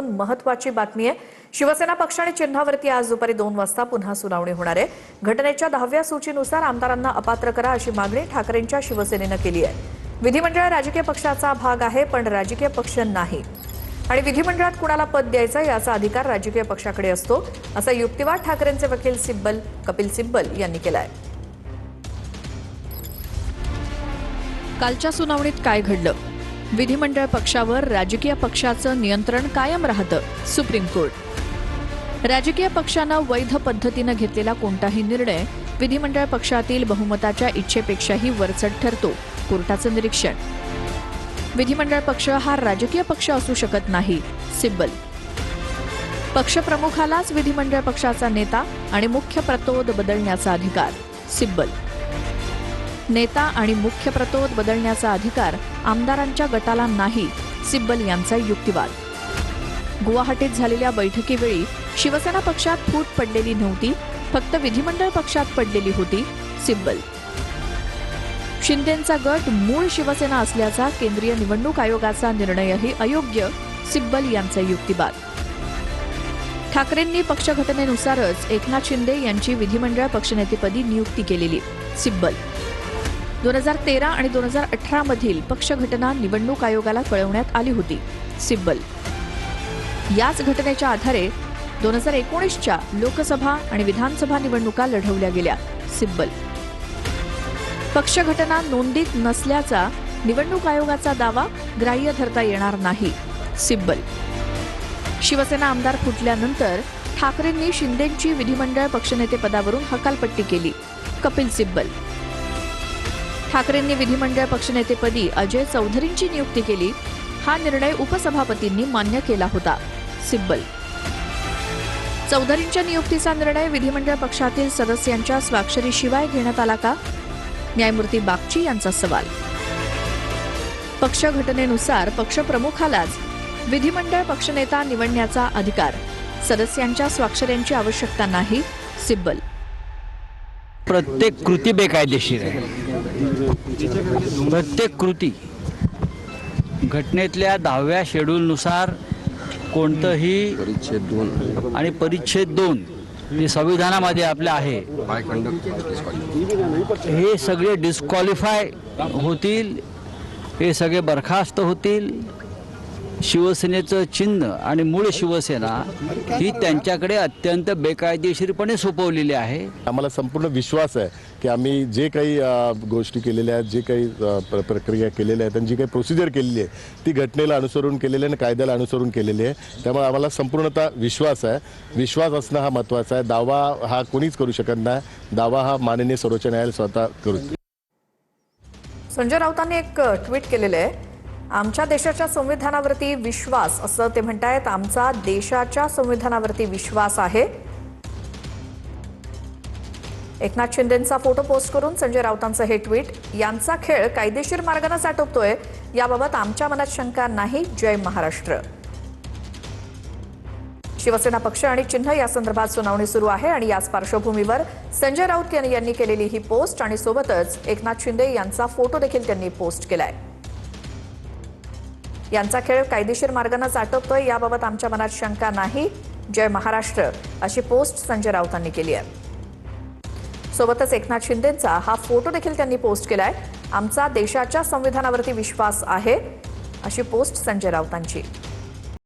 महत्त्वाची बातमी आहे। शिवसेना पक्ष आणि चिन्हावरती आज दुपारी 2 वाजता पुन्हा सुनावणी होणार आहे। घटनेच्या 10व्या सूचीनुसार आमदारांना अपात्र करा अशी मागणी ठाकरेंच्या शिवसेनेने केली आहे। विधिमंडळ राजकीय पक्षाचा भाग आहे, पण राजकीय पक्ष नाही आणि विधिमंडळात कुणाला पद द्यायचं याचा अधिकार राजकीय पक्षाकडे असतो, असा युक्तिवाद ठाकरेंचे वकील कपिल सिब्बल यांनी केलाय। कालच्या सुनावणीत काय घडलं? विधिमंडळ पक्षावर राजकीय पक्षाचं नियंत्रण कायम राहतं। सुप्रीम कोर्ट राजकीय पक्षानं वैध पद्धतीने घेतलेला कोणताही निर्णय विधिमंडळ पक्षातील बहुमताच्या इच्छेपेक्षाही वरचढ ठरतो। कोर्टाचं निरीक्षण। विधिमंडळ पक्ष हा राजकीय पक्ष असू शकत नाही। सिब्बल पक्षप्रमुखालाच विधिमंडळ पक्षाचा नेता आणि मुख्य प्रतोद बदलण्याचा अधिकार। सिब्बल नेता आणि मुख्य प्रतोद बदलण्याचा अधिकार आमदारांच्या गटाला नाही। सिब्बल यांचा युक्तिवाद। गुवाहाटीत झालेल्या बैठकीवेळी शिवसेना पक्षात फूट पडलेली नव्हती, फक्त विधिमंडळ पक्षात पडलेली होती। सिब्बल शिंदेंचा गट मूळ शिवसेना असल्याचा केंद्रीय निवडणूक आयोगाचा निर्णयही अयोग्य। सिब्बल यांचा युक्तिवाद। ठाकरेंनी पक्षघटनेनुसारच एकनाथ शिंदे यांची विधिमंडळ पक्षनेतेपदी नियुक्ती केलेली। सिब्बल 2013 आणि 2018 मधील पक्षघटना निवडणूक आयोगाला कळवण्यात आली होती। सिब्बल याच घटनेच्या आधारे 2019च्या लोकसभा आणि विधानसभा निवडणुका लढवल्या गेल्या। सिब्बल पक्षघटना नोंदीत नसल्याचा निवडणूक आयोगाचा दावा ग्राह्य धरता येणार नाही। सिब्बल शिवसेना आमदार फुटल्यानंतर ठाकरेंनी शिंदेंची विधिमंडळ पक्षनेतेपदावरून हकालपट्टी केली। कपिल सिब्बल ठाकरेंनी विधिमंडळ पक्षनेतेपदी अजय चौधरींची नियुक्ती केली, हा निर्णय उपसभापतींनी मान्य केला होता। सिब्बल चौधरींच्या नियुक्तीचा निर्णय विधिमंडळ पक्षातील सदस्यांच्या स्वाक्षरीशिवाय घेण्यात आला का? न्यायमूर्ती बागची यांचा सवाल। पक्षघटनेनुसार पक्षप्रमुखालाच विधिमंडळ पक्षनेता निवडण्याचा अधिकार, सदस्यांच्या स्वाक्षऱ्यांची आवश्यकता नाही। सिब्बल प्रत्येक कृती बेकायदेशीर आहे। प्रत्येक कृती घटनेतल्या 10व्या शेड्यूलनुसार कोणतंही परिच्छेद 2 आणि परिच्छेद 2 जे संविधानामध्ये आपले आहे हे सगळे डिस्क्वालिफाय होतील, हे सगळे बरखास्त होतील। शिवसेनेचं चिन्ह आणि मूळ शिवसेना ही त्यांच्याकडे अत्यंत बेकायदेशीरपणे सोपवलेली आहे। आम्हाला संपूर्ण विश्वास आहे की आम्ही जे काही गोष्टी केलेल्या आहेत, जे काही प्रक्रिया केलेल्या आहेत आणि जी काही प्रोसिजर केलेली आहे ती घटनेला अनुसरून केलेली आहे आणि कायद्याला अनुसरून केलेली आहे। त्यामुळे आम्हाला संपूर्णतः विश्वास आहे। विश्वास असणं हा महत्त्वाचा आहे। दावा हा कोणीच करू शकत नाही। दावा हा माननीय सर्वोच्च न्यायालय स्वतः करू। संजय राऊतांनी एक ट्विट केलेलं आहे। आमच्या देशाच्या संविधानावरती विश्वास असं ते म्हणतायत। आमचा देशाच्या संविधानावरती विश्वास आहे। एकनाथ शिंदेंचा फोटो पोस्ट करून संजय राऊतांचं हे ट्विट। यांचा खेळ कायदेशीर मार्गाने आटोपतोय, याबाबत आमच्या मनात शंका नाही। जय महाराष्ट्र। शिवसेना पक्ष आणि चिन्ह या संदर्भात सुनावणी सुरू आहे आणि याच पार्श्वभूमीवर संजय राऊत यांनी केलेली ही पोस्ट आणि सोबतच एकनाथ शिंदे यांचा फोटो देखील त्यांनी पोस्ट केलाय। यांचा खेळ कायदेशीर मार्गाने आटोपतोय, याबाबत आमच्या मनात शंका नाही। जय महाराष्ट्र अशी पोस्ट संजय राऊतांनी केली आहे। सोबतच एकनाथ शिंदेंचा हा फोटो देखील त्यांनी पोस्ट केलाय। आमचा देशाच्या संविधानावरती विश्वास आहे अशी पोस्ट संजय राऊतांची।